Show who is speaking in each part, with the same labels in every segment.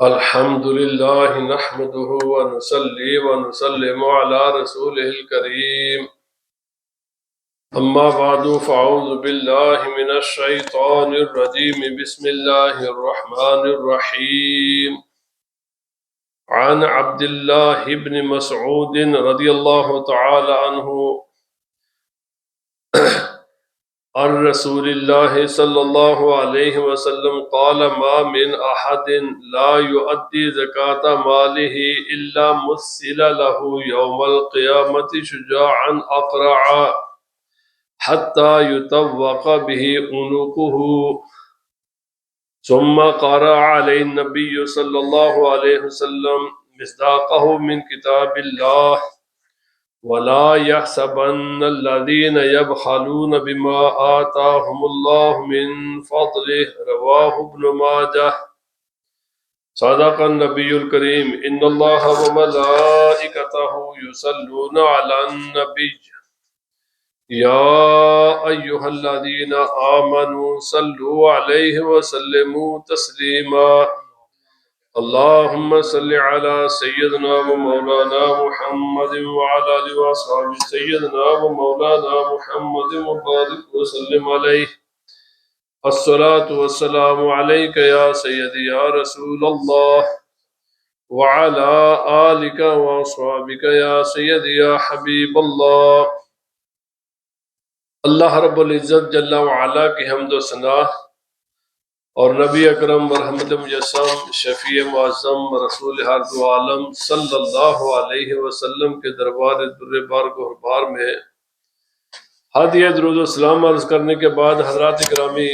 Speaker 1: الحمد لله نحمده ونصلي ونسلم على رسوله الكريم أما بعد فأعوذ بالله من الشيطان الرجيم بسم الله الرحمن الرحيم عن عبد الله بن مسعود رضي الله تعالى عنه عن رسول الله صلى الله عليه وسلم قال ما من أحد لا يؤدي زكاة ماله إلا مثل له يوم القيامة شجاعا أقرعا حتى يطوق به عنقه ثم قرأ عليه النبي صلى الله عليه وسلم مصداقه من كتاب الله ولا يحسبن الذين يبخلون بما آتاهم الله من فضله رواه ابن ماجه صدق النبي الكريم إن الله وملائكته يصلون على النبي يا أيها الذين آمنوا صلوا عليه وسلموا تسليما اللهم صل على سيدنا ومولانا محمد وعلى آله وصحبه سيدنا ومولانا محمد وبارك وسلم عليه الصلاة والسلام عليك يا سيدي يا رسول الله وعلى آلك وأصحابك يا سيدي يا حبيب الله اللہ رب العزت جل وعلا کی حمد و ثنا اور نبی اکرم مرحمت مجسم شفیع معظم رسول ہر دو عالم صلی اللہ علیہ وسلم کے دربار در بارگ و بار میں ہدیہ درود و سلام عرض کرنے کے بعد حضرات گرامی،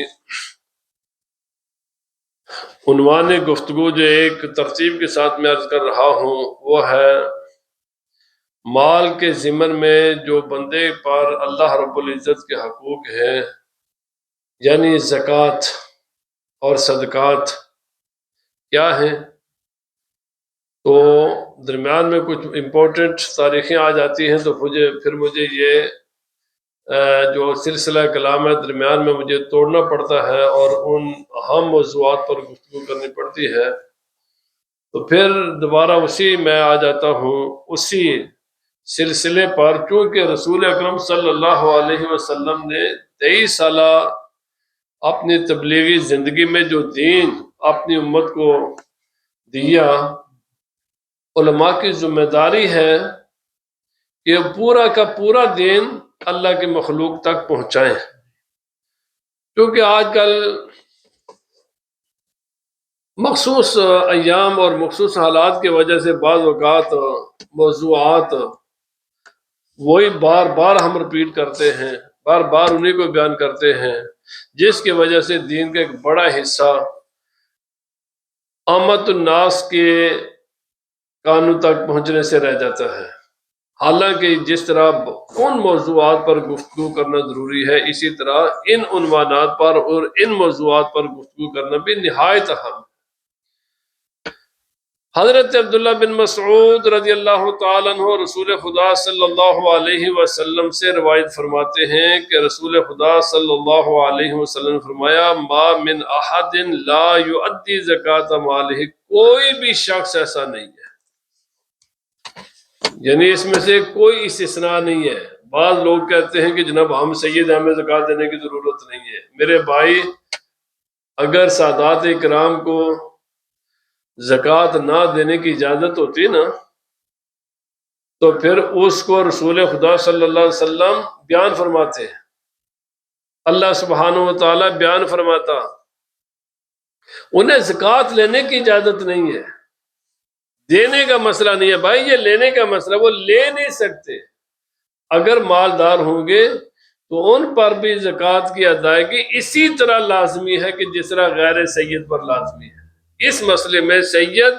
Speaker 1: عنوان گفتگو جو ایک ترتیب کے ساتھ میں عرض کر رہا ہوں وہ ہے مال کے ضمن میں جو بندے پر اللہ رب العزت کے حقوق ہیں، یعنی زکوٰۃ اور صدقات کیا ہیں، تو درمیان میں کچھ امپورٹنٹ تاریخیں آ جاتی ہیں تو پھر مجھے یہ جو سلسلہ کلام ہے درمیان میں مجھے توڑنا پڑتا ہے اور ان اہم موضوعات پر گفتگو کرنی پڑتی ہے، تو پھر دوبارہ اسی میں آ جاتا ہوں اسی سلسلے پر، چونکہ رسول اکرم صلی اللہ علیہ وسلم نے 23 سالہ اپنی تبلیغی زندگی میں جو دین اپنی امت کو دیا، علماء کی ذمہ داری ہے کہ پورا کا پورا دین اللہ کے مخلوق تک پہنچائیں، کیونکہ آج کل مخصوص ایام اور مخصوص حالات کی وجہ سے بعض اوقات موضوعات وہی بار بار ہم رپیٹ کرتے ہیں، بار بار انہیں کو بیان کرتے ہیں، جس کی وجہ سے دین کا ایک بڑا حصہ عامت الناس کے کانوں تک پہنچنے سے رہ جاتا ہے۔ حالانکہ جس طرح ان موضوعات پر گفتگو کرنا ضروری ہے، اسی طرح ان عنوانات پر اور ان موضوعات پر گفتگو کرنا بھی نہایت اہم ہے۔ حضرت عبداللہ بن مسعود رضی اللہ تعالیٰ عنہ رسول خدا صلی اللہ علیہ وسلم سے روایت فرماتے ہیں کہ رسول خدا صلی اللہ علیہ وسلم نے فرمایا ما من احد لا یؤدی زکاۃ مالہ، کوئی بھی شخص ایسا نہیں ہے، یعنی اس میں سے کوئی استثناء نہیں ہے۔ بعض لوگ کہتے ہیں کہ جناب ہم سید ہیں، ہمیں زکوٰۃ دینے کی ضرورت نہیں ہے۔ میرے بھائی، اگر سادات کرام کو زکوٰۃ نہ دینے کی اجازت ہوتی نا تو پھر اس کو رسول خدا صلی اللہ علیہ وسلم بیان فرماتے ہیں، اللہ سبحانہ و تعالیٰ بیان فرماتا، انہیں زکوٰۃ لینے کی اجازت نہیں ہے، دینے کا مسئلہ نہیں ہے بھائی، یہ لینے کا مسئلہ، وہ لے نہیں سکتے۔ اگر مالدار ہوں گے تو ان پر بھی زکوٰۃ کی ادائیگی اسی طرح لازمی ہے کہ جس طرح غیر سید پر لازمی ہے۔ اس مسئلے میں سید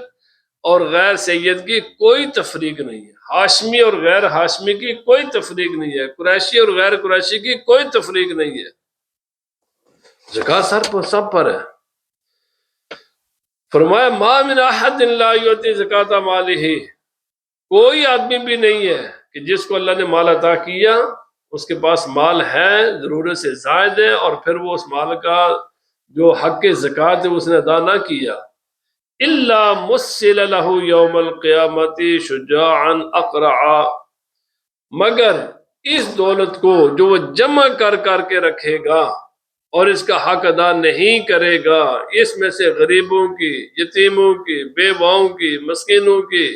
Speaker 1: اور غیر سید کی کوئی تفریق نہیں ہے، ہاشمی اور غیر ہاشمی کی کوئی تفریق نہیں ہے، قریشی اور غیر قریشی کی کوئی تفریق نہیں ہے، زکوٰۃ سب پر ہے۔ فرمایا ما من احد لا یؤتی زکاۃ مالہ، کوئی آدمی بھی نہیں ہے کہ جس کو اللہ نے مال عطا کیا، اس کے پاس مال ہے، ضرورت سے زائد ہے، اور پھر وہ اس مال کا جو حق زکوٰۃ ہے اس نے ادا نہ کیا، الا مسل له یوم القیامت شجاعا اقرعا، مگر اس دولت کو جو وہ جمع کر کر کے رکھے گا اور اس کا حق ادا نہیں کرے گا، اس میں سے غریبوں کی، یتیموں کی، بیواؤں کی، مسکینوں کی،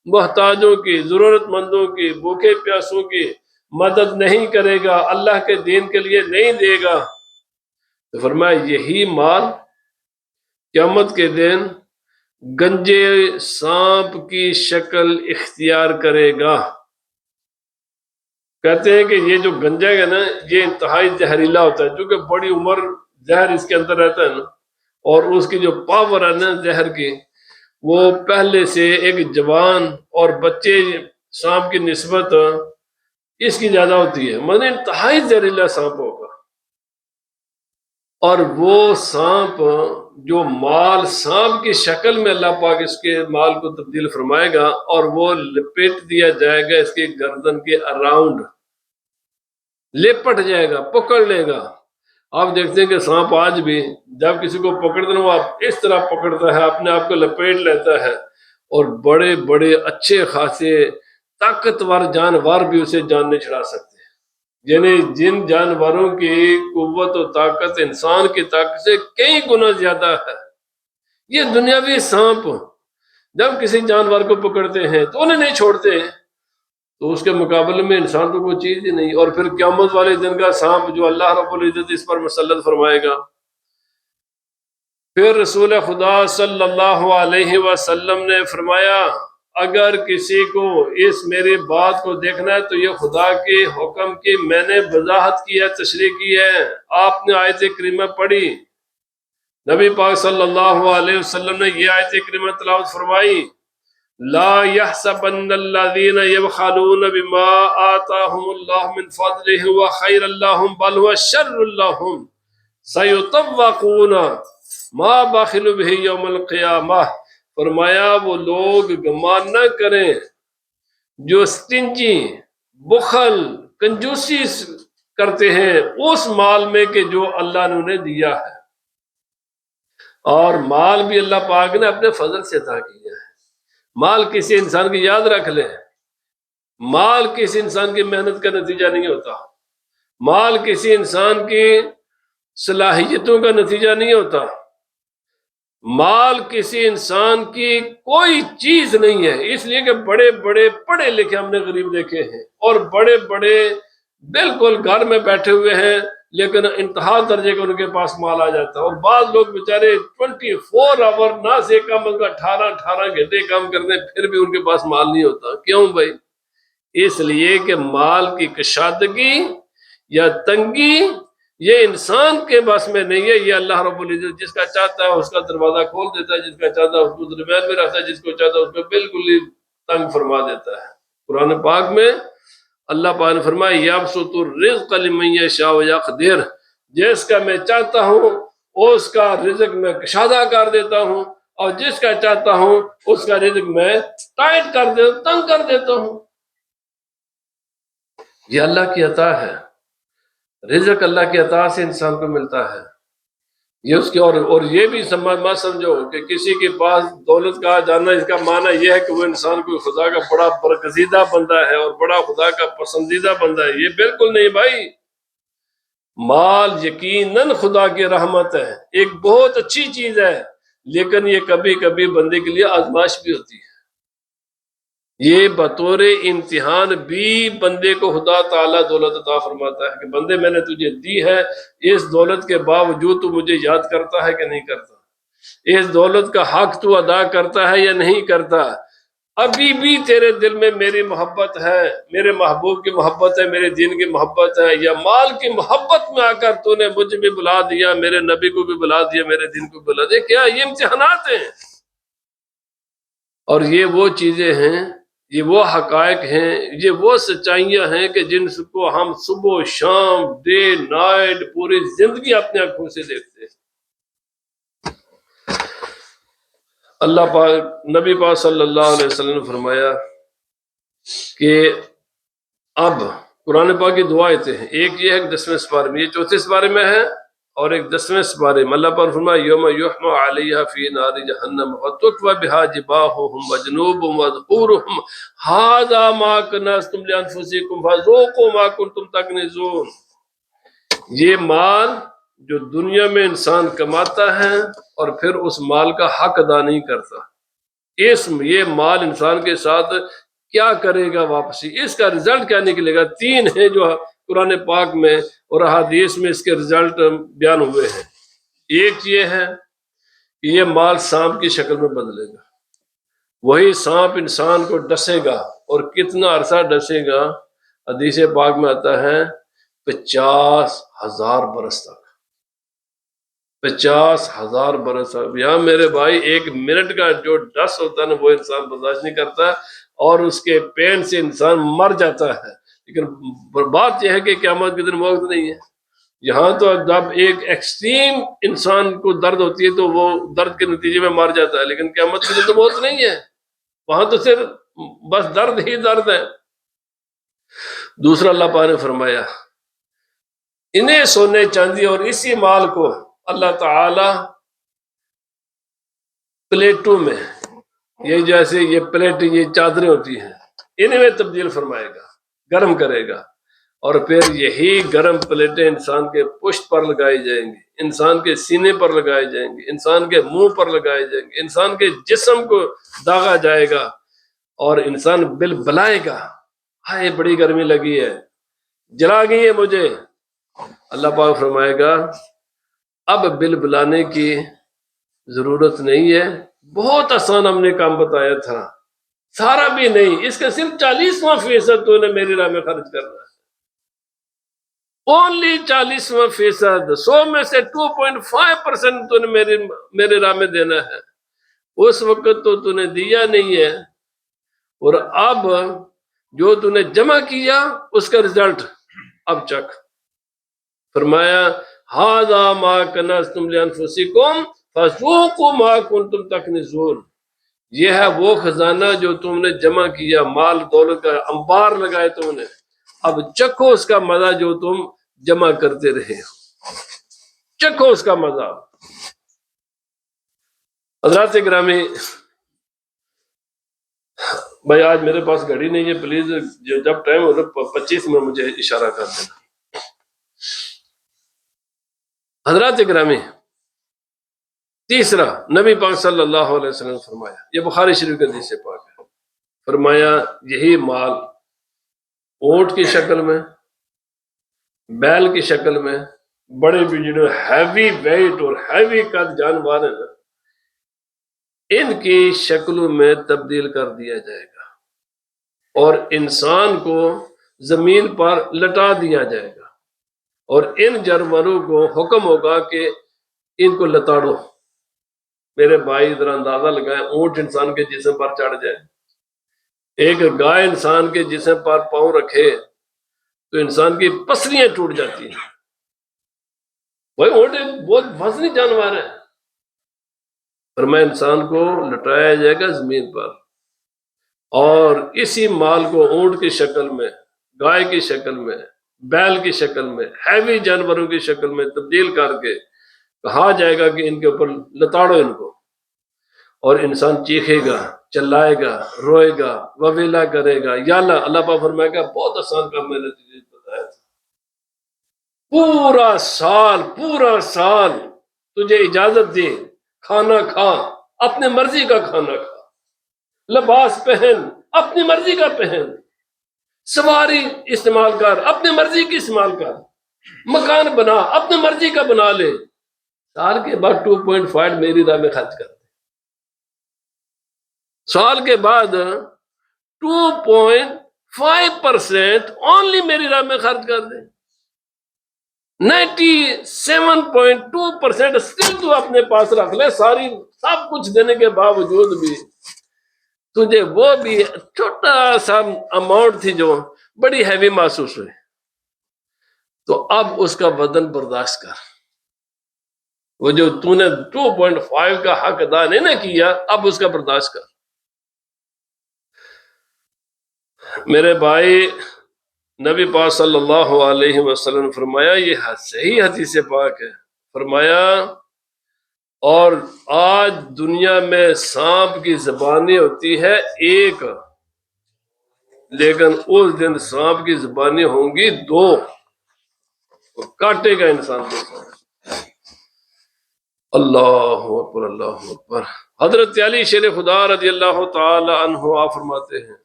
Speaker 1: محتاجوں کی، ضرورت مندوں کی، بھوکے پیاسوں کی مدد نہیں کرے گا، اللہ کے دین کے لیے نہیں دے گا، تو فرمایا یہی مال قیامت کے دن گنجے سانپ کی شکل اختیار کرے گا۔ کہتے ہیں کہ یہ جو گنجا ہے نا، یہ انتہائی زہریلا ہوتا ہے، کیونکہ بڑی عمر زہر اس کے اندر رہتا ہے نا، اور اس کی جو پاور ہے نا زہر کی، وہ پہلے سے ایک جوان اور بچے سانپ کی نسبت اس کی زیادہ ہوتی ہے، مطلب انتہائی زہریلا سانپ ہوگا۔ اور وہ سانپ جو مال سانپ کی شکل میں اللہ پاک اس کے مال کو تبدیل فرمائے گا، اور وہ لپیٹ دیا جائے گا اس کی گردن کے اراؤنڈ، لپٹ جائے گا، پکڑ لے گا۔ آپ دیکھتے ہیں کہ سانپ آج بھی جب کسی کو پکڑتے ہیں وہ اس طرح پکڑتا ہے، اپنے آپ کو لپیٹ لیتا ہے، اور بڑے بڑے اچھے خاصے طاقتور جانور بھی اسے جان نہیں چھڑا سکتے، یعنی جن جانوروں کی قوت و طاقت انسان کی طاقت سے کئی گنا زیادہ ہے، یہ دنیاوی سانپ جب کسی جانور کو پکڑتے ہیں تو انہیں نہیں چھوڑتے ہیں، تو اس کے مقابلے میں انسان تو کوئی چیز ہی نہیں۔ اور پھر قیامت والے دن کا سانپ جو اللہ رب العزت اس پر مسلط فرمائے گا۔ پھر رسول خدا صلی اللہ علیہ وسلم نے فرمایا اگر کسی کو اس میری بات کو دیکھنا ہے تو یہ خدا کے حکم کی میں نے وضاحت کی ہے، تشریح کی ہے۔ آپ نے آیت کریمہ پڑھی، نبی پاک صلی اللہ علیہ وسلم نے یہ آیت کریمہ تلاوت فرمائی، لا يحسبن الذين يبخلون بما آتاهم الله من فضله هو خير لهم بل هو شر لهم سيطوقون ما بخلوا به يوم القيامة۔ فرمایا وہ لوگ گمان نہ کریں جو سٹنجی، بخل، کنجوسی کرتے ہیں اس مال میں کہ جو اللہ نے انہیں دیا ہے، اور مال بھی اللہ پاک نے اپنے فضل سے عطا کیا ہے۔ مال کسی انسان کی، یاد رکھ لیں، مال کسی انسان کی محنت کا نتیجہ نہیں ہوتا، مال کسی انسان کی صلاحیتوں کا نتیجہ نہیں ہوتا، مال کسی انسان کی کوئی چیز نہیں ہے۔ اس لیے کہ بڑے بڑے پڑھے لکھے ہم نے غریب دیکھے ہیں، اور بڑے بڑے بالکل گھر میں بیٹھے ہوئے ہیں لیکن انتہا درجے کا ان کے پاس مال آ جاتا ہے، اور بعض لوگ بیچارے 24 آور نہ سے کم از کم 18 گھنٹے کام کرتے ہیں پھر بھی ان کے پاس مال نہیں ہوتا۔ کیوں بھائی؟ اس لیے کہ مال کی کشادگی یا تنگی یہ انسان کے بس میں نہیں ہے، یہ اللہ رب العزت جس کا چاہتا ہے اس کا دروازہ کھول دیتا ہے، جس کا چاہتا ہے اس کو درمیان میں رکھتا ہے، جس کو چاہتا ہے اس کو بالکل ہی تنگ فرما دیتا ہے۔ قرآن پاک میں اللہ پاک نے فرمایا یبسط الرزق لمن یشاء ویقدر، جس کا میں چاہتا ہوں اس کا رزق میں کشادہ کر دیتا ہوں، اور جس کا چاہتا ہوں اس کا رزق میں ٹائٹ کر دیتا ہوں، تنگ کر دیتا ہوں۔ یہ اللہ کی عطا ہے، رزق اللہ کی عطا سے انسان کو ملتا ہے، یہ اس کے اور یہ بھی مت سمجھو کہ کسی کے پاس دولت کا جانا اس کا معنی یہ ہے کہ وہ انسان کو خدا کا بڑا برگزیدہ بندہ ہے اور بڑا خدا کا پسندیدہ بندہ ہے، یہ بالکل نہیں بھائی۔ مال یقیناً خدا کی رحمت ہے، ایک بہت اچھی چیز ہے، لیکن یہ کبھی کبھی بندے کے لیے آزمائش بھی ہوتی ہے، یہ بطور امتحان بھی بندے کو خدا تعالیٰ دولت عطا فرماتا ہے کہ بندے میں نے تجھے دی ہے، اس دولت کے باوجود تو مجھے یاد کرتا ہے کہ نہیں کرتا، اس دولت کا حق تو ادا کرتا ہے یا نہیں کرتا، ابھی بھی تیرے دل میں میری محبت ہے، میرے محبوب کی محبت ہے، میرے دین کی محبت ہے، یا مال کی محبت میں آ کر تو نے مجھے بھی بلا دیا، میرے نبی کو بھی بلا دیا، میرے دین کو بلا دیا۔ کیا یہ امتحانات ہیں، اور یہ وہ چیزیں ہیں، یہ وہ حقائق ہیں، یہ وہ سچائیاں ہیں کہ جن کو ہم صبح شام ڈے نائٹ پوری زندگی اپنے آنکھوں سے دیکھتے ہیں۔ اللہ پاک نبی پاک صلی اللہ علیہ وسلم نے فرمایا کہ اب قرآن پاک کی دو آیتیں ہیں، ایک یہ ہے کہ 10ویں سپارے میں، یہ 34 سپارے میں ہے، اور ایک 10ویں سپارے میں اللہ پر فرمایا یوم یحمى علیہا فی نار جہنم وتکوی بہا جباہہم وجنوبہم وظہورہم ھذا ما کنزتم لانفسکم فذوقوا ما کنتم تکنزون۔ یہ مال جو دنیا میں انسان کماتا ہے اور پھر اس مال کا حق ادا نہیں کرتا، یہ مال انسان کے ساتھ کیا کرے گا واپسی، اس کا رزلٹ کیا نکلے گا۔ 3 ہیں جو قرآن پاک میں اور احادیث میں اس کے رزلٹ بیان ہوئے ہیں۔ ایک یہ ہے کہ یہ مال سانپ کی شکل میں بدلے گا، وہی سانپ انسان کو ڈسے گا، اور کتنا عرصہ ڈسے گا، حدیث پاک میں آتا ہے 50,000 برس تک، 50,000 برس تک۔ یہاں میرے بھائی 1 منٹ کا جو ڈس ہوتا ہے نا وہ انسان برداشت نہیں کرتا، اور اس کے پین سے انسان مر جاتا ہے۔ لیکن بات یہ ہے کہ قیامت کے دن موت نہیں ہے۔ یہاں تو جب ایک ایکسٹریم انسان کو درد ہوتی ہے تو وہ درد کے نتیجے میں مر جاتا ہے، لیکن قیامت کے دن تو موت نہیں ہے، وہاں تو صرف بس درد ہی درد ہے۔ دوسرا اللہ پاک نے فرمایا انہیں سونے چاندی اور اسی مال کو اللہ تعالی پلیٹوں میں، یہ جیسے یہ پلیٹ یہ چادریں ہوتی ہیں، انہیں میں تبدیل فرمائے گا، گرم کرے گا، اور پھر یہی گرم پلیٹیں انسان کے پشت پر لگائی جائیں گی، انسان کے سینے پر لگائے جائیں گے، انسان کے منہ پر لگائے جائیں گے، انسان کے جسم کو داغا جائے گا، اور انسان بل بلائے گا، ہائے بڑی گرمی لگی ہے، جلا گئی ہے مجھے۔ اللہ پاک فرمائے گا اب بل بلانے کی ضرورت نہیں ہے، بہت آسان ہم نے کام بتایا تھا، سارا بھی نہیں، اس کا صرف 40واں% تو نے میری راہ میں خرچ کرنا ہے، اونلی 40واں%، 100 میں سے 2.5% تو نے میرے راہ میں دینا ہے۔ اس وقت تو نے دیا نہیں ہے، اور اب جو تو نے جمع کیا اس کا رزلٹ اب چک۔ فرمایا ھذا ما کنزتم لانفسکم فذوقوا ما کنتم تکنزون، یہ ہے وہ خزانہ جو تم نے جمع کیا، مال دولت کا انبار لگائے تم نے، اب چکھو اس کا مزہ جو تم جمع کرتے رہے ہو، چکھو اس کا مزہ۔ حضرات گرامی بھائی آج میرے پاس گھڑی نہیں ہے، پلیز جب ٹائم ہو 25 میں مجھے اشارہ کر دینا۔ حضرات گرامی تیسرا، نبی پاک صلی اللہ علیہ وسلم نے فرمایا، یہ بخاری شریف کے حدیث پاک ہے، فرمایا یہی مال اونٹ کی شکل میں، بیل کی شکل میں، بڑے بھی جنہوں ہیوی ویٹ اور ہیوی قد جانور ہیں نا، ان کی شکلوں میں تبدیل کر دیا جائے گا، اور انسان کو زمین پر لٹا دیا جائے گا، اور ان جانوروں کو حکم ہوگا کہ ان کو لتاڑو۔ میرے بھائی ذرا اندازہ لگائیں، اونٹ انسان کے جسم پر چڑھ جائے، ایک گائے انسان کے جسم پر پاؤں رکھے تو انسان کی پسلیاں ٹوٹ جاتی ہیں۔ بھائی اونٹ ایک بہت وزنی جانور ہے، فرمایا انسان کو لٹایا جائے گا زمین پر، اور اسی مال کو اونٹ کی شکل میں، گائے کی شکل میں، بیل کی شکل میں، ہیوی جانوروں کی شکل میں تبدیل کر کے کہا جائے گا کہ ان کے اوپر لتاڑو ان کو، اور انسان چیخے گا، چلائے گا، روئے گا، وویلا کرے گا، یا اللہ۔ اللہ پاک فرمائے گا بہت آسان کام میں نے تجھے بتایا تھا، پورا سال تجھے اجازت دی، کھانا کھا، اپنے مرضی کا کھانا کھا، لباس پہن، اپنی مرضی کا پہن، سواری استعمال کر، اپنی مرضی کی استعمال کر، مکان بنا، اپنی مرضی کا بنا لے، سال کے بعد 2.5 میری راہ میں خرچ کر دے، سال کے بعد 2.5% اونلی میری راہ میں خرچ کر دے، 97.2% اسٹل تو اپنے پاس رکھ لے، سب کچھ دینے کے باوجود بھی تجھے وہ بھی چھوٹا سا اماؤنٹ تھی جو بڑی ہیوی محسوس ہوئی، تو اب اس کا وزن برداشت کر، وہ جو تو نے 2.5 کا حق ادا نہیں نہ کیا، اب اس کا برداشت کر۔ میرے بھائی نبی پاک صلی اللہ علیہ وسلم نے فرمایا، یہ صحیح حدیث پاک ہے، فرمایا اور آج دنیا میں سانپ کی زبانیں ہوتی ہے ایک، لیکن اس دن سانپ کی زبانیں ہوں گی دو، کاٹے گا انسان کو سانپ۔ اللہ اکبر اللہ اکبر۔ حضرت علی شیر خدا رضی اللہ تعالی عنہ آپ فرماتے ہیں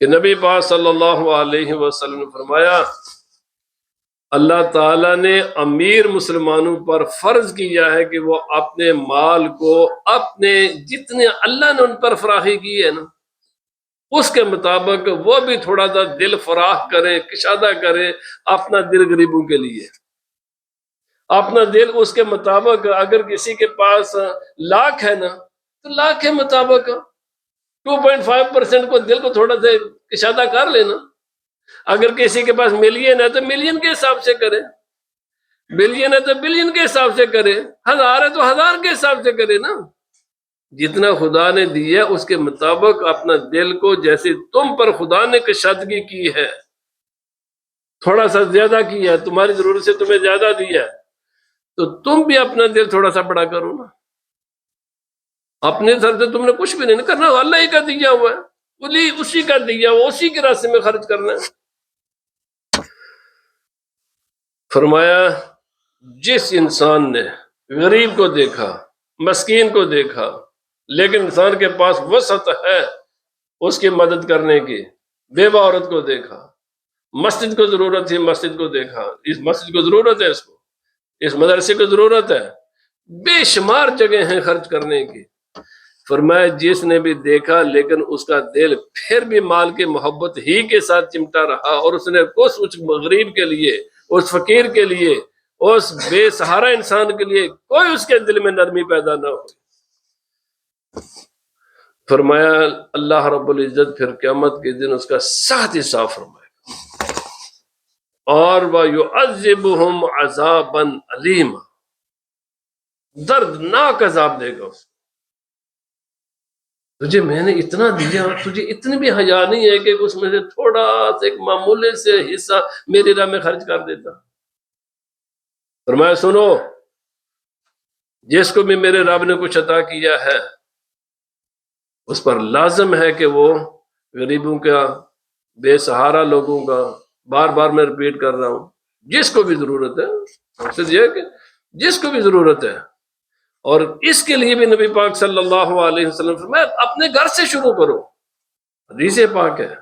Speaker 1: کہ نبی پاک صلی اللہ علیہ وسلم نے فرمایا اللہ تعالیٰ نے امیر مسلمانوں پر فرض کیا ہے کہ وہ اپنے مال کو اپنے جتنے اللہ نے ان پر فراخی کی ہے نا اس کے مطابق وہ بھی تھوڑا سا دل فراخ کریں، کشادہ کریں اپنا دل غریبوں کے لیے، اپنا دل اس کے مطابق۔ اگر کسی کے پاس لاکھ ہے نا تو لاکھ کے مطابق 2.5% کو دل کو تھوڑا سا کشادہ کر لینا۔ اگر کسی کے پاس ملین ہے تو ملین کے حساب سے کرے، بلین ہے تو بلین کے حساب سے کرے، ہزار ہے تو ہزار کے حساب سے کرے نا۔ جتنا خدا نے دیا اس کے مطابق اپنا دل کو، جیسے تم پر خدا نے کشادگی کی ہے، تھوڑا سا زیادہ کیا ہے، تمہاری ضرورت سے تمہیں زیادہ دیا ہے، تو تم بھی اپنا دل تھوڑا سا بڑا کرو نا۔ اپنے سر سے تم نے کچھ بھی نہیں کرنا، اللہ ہی کا دیا ہوا ہے، اسی کا دیا ہوا، اسی کے راستے میں خرچ کرنا ہے۔ فرمایا جس انسان نے غریب کو دیکھا، مسکین کو دیکھا، لیکن انسان کے پاس وسعت ہے اس کی مدد کرنے کی، بیوہ عورت کو دیکھا، مسجد کو ضرورت تھی، مسجد کو دیکھا، اس مسجد کو ضرورت ہے، اس کو اس مدرسے کو ضرورت ہے، بے شمار جگہ ہیں خرچ کرنے کی۔ فرمایا جس نے بھی دیکھا لیکن اس کا دل پھر بھی مال کی محبت ہی کے ساتھ چمٹا رہا، اور اس نے اس غریب کے لیے، اس فقیر کے لیے، اس بے سہارا انسان کے لیے کوئی اس کے دل میں نرمی پیدا نہ ہو، فرمایا اللہ رب العزت پھر قیامت کے دن اس کا سخت حساب فرمائے اور وَيُعَذِّبُهُمْ عَذَابًا عَلِيمًا، دردناک عذاب دے گا اس کو۔ تجھے میں نے اتنا دیا، تجھے اتنی بھی حیا نہیں ہے کہ اس میں سے تھوڑا سا ایک معمولی سے حصہ میری راہ میں خرچ کر دیتا۔ فرمایا سنو، جس کو بھی میرے رب نے کچھ عطا کیا ہے اس پر لازم ہے کہ وہ غریبوں کا، بے سہارا لوگوں کا، بار بار میں ریپیٹ کر رہا ہوں، جس کو بھی ضرورت ہے، مقصد یہ ہے کہ جس کو بھی ضرورت ہے۔ اور اس کے لیے بھی نبی پاک صلی اللہ علیہ وسلم فرمایا اپنے گھر سے شروع کرو، حدیث پاک ہے۔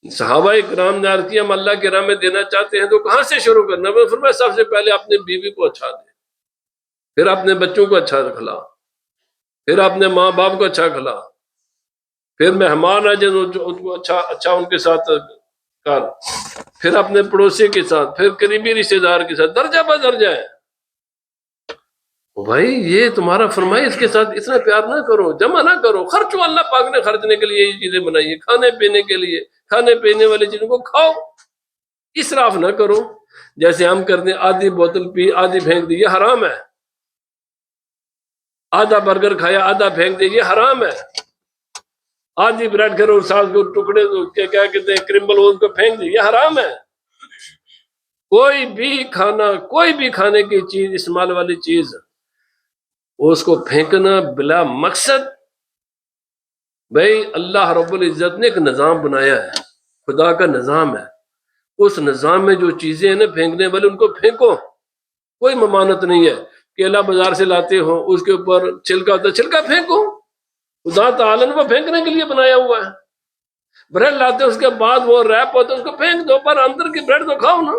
Speaker 1: صحابہ کرام نے عرض کیا ہم اللہ کے راہ میں دینا چاہتے ہیں تو کہاں سے شروع کرنا؟ میں فرمایا سب سے پہلے اپنے بیوی کو اچھا دے، پھر اپنے بچوں کو اچھا کھلا، پھر اپنے ماں باپ کو اچھا کھلا، پھر مہمان آ جائیں ان کو اچھا ان کے ساتھ کر، پھر اپنے پڑوسی کے ساتھ، پھر قریبی رشتے دار کے ساتھ، درجہ بہ درجہ ہے۔ بھائی یہ تمہارا فرمایا، اس کے ساتھ اتنا پیار نہ کرو، جمع نہ کرو، خرچو، اللہ پاک نے خرچنے کے لیے یہ چیزیں بنائی ہیں، کھانے پینے کے لیے، کھانے پینے والی چیزوں کو کھاؤ، اسراف نہ کرو۔ جیسے ہم کرتے ہیں آدھی بوتل پی آدھی پھینک دی، یہ حرام ہے۔ آدھا برگر کھایا آدھا پھینک دی، یہ حرام ہے۔ آدھی بریڈ کھاؤ ساتھ کو ٹکڑے کیا کہتے ہیں کرمبل ان کو پھینک دی، یہ حرام ہے۔ کوئی بھی کھانے کی چیز، استعمال والی چیز، اس کو پھینکنا بلا مقصد۔ بھائی اللہ رب العزت نے ایک نظام بنایا ہے، خدا کا نظام ہے، اس نظام میں جو چیزیں ہیں نا پھینکنے والی ان کو پھینکو، کوئی ممانت نہیں ہے۔ کیلا بازار سے لاتے ہو اس کے اوپر چھلکا ہوتا ہے، چھلکا پھینکو، خدا تعالیٰ نے وہ پھینکنے کے لیے بنایا ہوا ہے۔ بریڈ لاتے اس کے بعد وہ ریپ ہوتا ہے، اس کو پھینک دو، پر اندر کی بریڈ تو کھاؤ نا۔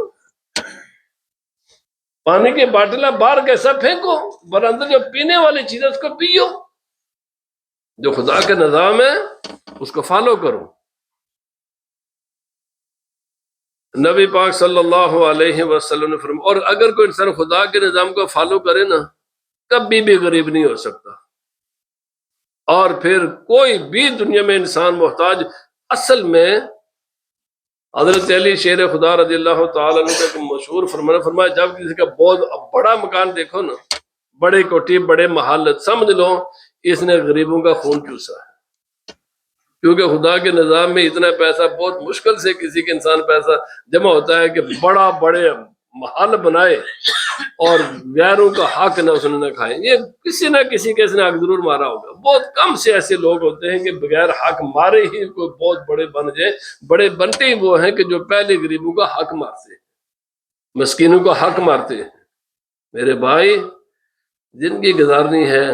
Speaker 1: پانی کی باٹل باہر کے سب پھینکو، پر اندر جو پینے والی چیز ہے اس کو پیو۔ جو خدا کا نظام ہے اس کو فالو کرو۔ نبی پاک صلی اللہ علیہ وسلم نے فرمایا، اور اگر کوئی انسان خدا کے نظام کو فالو کرے نا کبھی بھی غریب نہیں ہو سکتا، اور پھر کوئی بھی دنیا میں انسان محتاج۔ اصل میں حضرت علی شیر خدا رضی اللہ تعالیٰ عنہ کا مشہور فرمایا جب کسی کا بہت بڑا مکان دیکھو نا، بڑے کوٹھی بڑے محل، سمجھ لو اس نے غریبوں کا خون چوسا ہے، کیونکہ خدا کے نظام میں اتنا پیسہ بہت مشکل سے کسی کے انسان پیسہ جمع ہوتا ہے کہ بڑے محل بنائے اور غیروں کا حق نہ اس نے نہ کھائے. یہ کسی نہ کسی کے اس نے حق ضرور مارا ہوگا. بہت کم سے ایسے لوگ ہوتے ہیں کہ بغیر حق مارے ہی کوئی بہت بڑے بن جائے. بڑے بنتے ہی وہ ہیں کہ جو پہلے غریبوں کا حق مارتے ہیں، مسکینوں کا حق مارتے ہیں. میرے بھائی، زندگی گزارنی ہے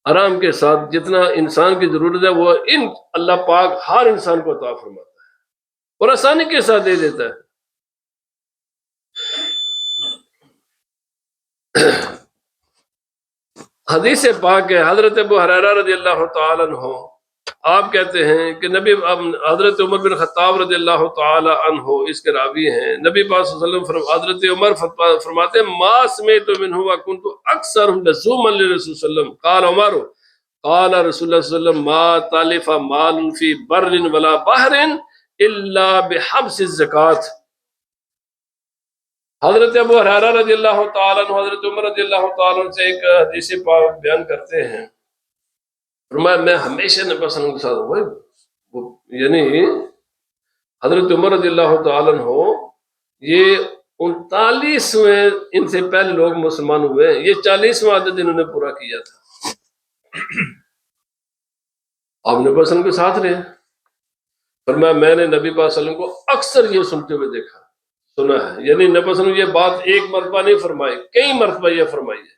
Speaker 1: آرام کے ساتھ. جتنا انسان کی ضرورت ہے وہ اللہ پاک ہر انسان کو عطا فرماتا ہے اور آسانی کے ساتھ دے دیتا ہے. حدیث پاک ہے، حضرت ابو ہریرہ رضی اللہ تعالیٰ عنہ آپ کہتے ہیں کہ حضرت عمر بن خطاب رضی اللہ تعالی عنہ اس کے راوی ہیں. نبی پاک صلی اللہ علیہ وسلم حضرت عمر فرماتے ہیں ما سمعت منہ وکنت اکثر لزوما لرسول صلی اللہ علیہ وسلم قال عمر قال رسول اللہ صلی اللہ علیہ وسلم ما تالف مال فی بر ولا بحر الا بحبس الزکوٰۃ. حضرت ابو ہریرہ رضی اللہ تعالیٰ عنہ حضرت عمر رضی اللہ تعالیٰ عنہ سے ایک حدیث پاک بیان کرتے ہیں. فرمایا میں ہمیشہ نبی صلی اللہ علیہ وسلم کے ساتھ یعنی حضرت عمر رضی اللہ تعالیٰ عنہ یہ 39ویں ان سے پہلے لوگ مسلمان ہوئے ہیں. یہ 40واں عدد انہوں نے پورا کیا تھا. آپ نبی صلی اللہ علیہ وسلم کے ساتھ رہے. فرمایا میں نے نبی پاک صلی اللہ علیہ وسلم کو اکثر یہ سنتے ہوئے دیکھا سنا ہے. یعنی نبی صلی اللہ علیہ وسلم یہ بات ایک مرتبہ نہیں فرمائی، کئی مرتبہ یہ فرمائی ہے.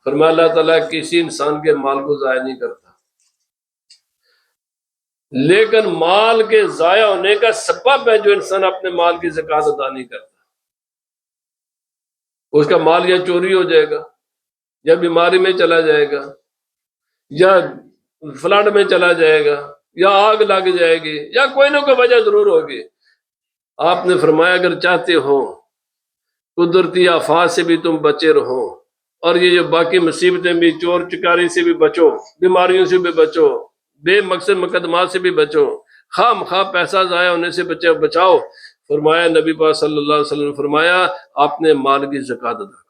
Speaker 1: فرمایا اللہ تعالیٰ کسی انسان کے مال کو ضائع نہیں کرتا، لیکن مال کے ضائع ہونے کا سبب ہے جو انسان اپنے مال کی زکوٰۃ ادا نہیں کرتا. اس کا مال یا چوری ہو جائے گا، یا بیماری میں چلا جائے گا، یا فلڈ میں چلا جائے گا، یا آگ لگ جائے گی، یا کوئی نہ کوئی وجہ ضرور ہوگی. آپ نے فرمایا اگر چاہتے ہو قدرتی آفات سے بھی تم بچے رہو، اور یہ جو باقی مصیبتیں بھی، چور چکاری سے بھی بچو، بیماریوں سے بھی بچو، بے مقصد مقدمات سے بھی بچو، خواہ مخواہ پیسہ ضائع ہونے سے بچاؤ. فرمایا نبی پاک صلی اللہ علیہ وسلم فرمایا آپ نے مال کی زکوٰۃ ادا کرو.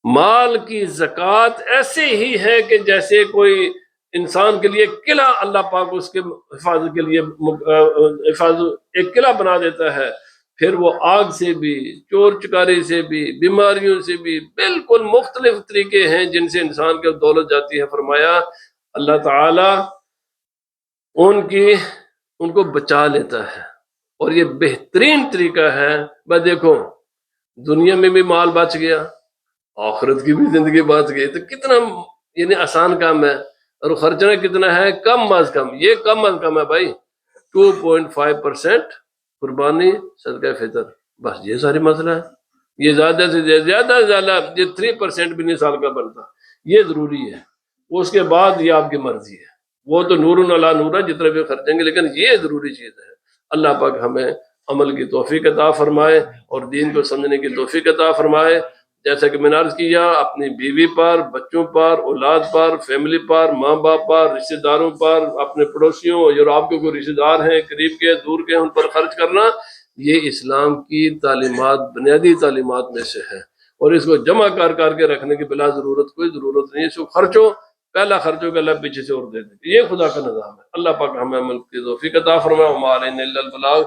Speaker 1: مال کی زکوٰۃ ایسے ہی ہے کہ جیسے کوئی انسان کے لیے قلعہ، اللہ پاک اس کے حفاظت کے لیے ایک قلعہ بنا دیتا ہے. پھر وہ آگ سے بھی، چور چکاری سے بھی، بیماریوں سے بھی، بالکل مختلف طریقے ہیں جن سے انسان کی دولت جاتی ہے. فرمایا اللہ تعالی ان کو بچا لیتا ہے. اور یہ بہترین طریقہ ہے. بس دیکھو دنیا میں بھی مال بچ گیا، آخرت کی بھی زندگی بچ گئی، تو کتنا یعنی آسان کام ہے. اور خرچہ کتنا ہے؟ کم از کم، یہ کم از کم ہے بھائی، 2.5% قربانی صدقہ فطر. بس یہ ساری مسئلہ ہے. یہ زیادہ سے زیادہ یہ 3% بھی نہیں سال کا بنتا. یہ ضروری ہے. اس کے بعد یہ آپ کی مرضی ہے، وہ تو نور علی نور ہے جتنے بھی خرچیں گے، لیکن یہ ضروری چیز ہے. اللہ پاک ہمیں عمل کی توفیق عطا فرمائے اور دین کو سمجھنے کی توفیق عطا فرمائے. جیسا کہ میں نے عرض کیا، اپنی بیوی پر، بچوں پر، اولاد پر، فیملی پر، ماں باپ پر، رشتہ داروں پر، اپنے پڑوسیوں اور آپ کے کوئی رشتہ دار ہیں قریب کے دور کے، ان پر خرچ کرنا یہ اسلام کی تعلیمات، بنیادی تعلیمات میں سے ہے. اور اس کو جمع کر کے رکھنے کی بلا ضرورت کوئی ضرورت نہیں. اس کو خرچو، پہلا خرچوں کا اللہ پیچھے سے اور دے دے. یہ خدا کا نظام ہے. اللہ پاک ہمیں عمل کی توفیق عطا فرمائے. وما علینا الا البلاغ.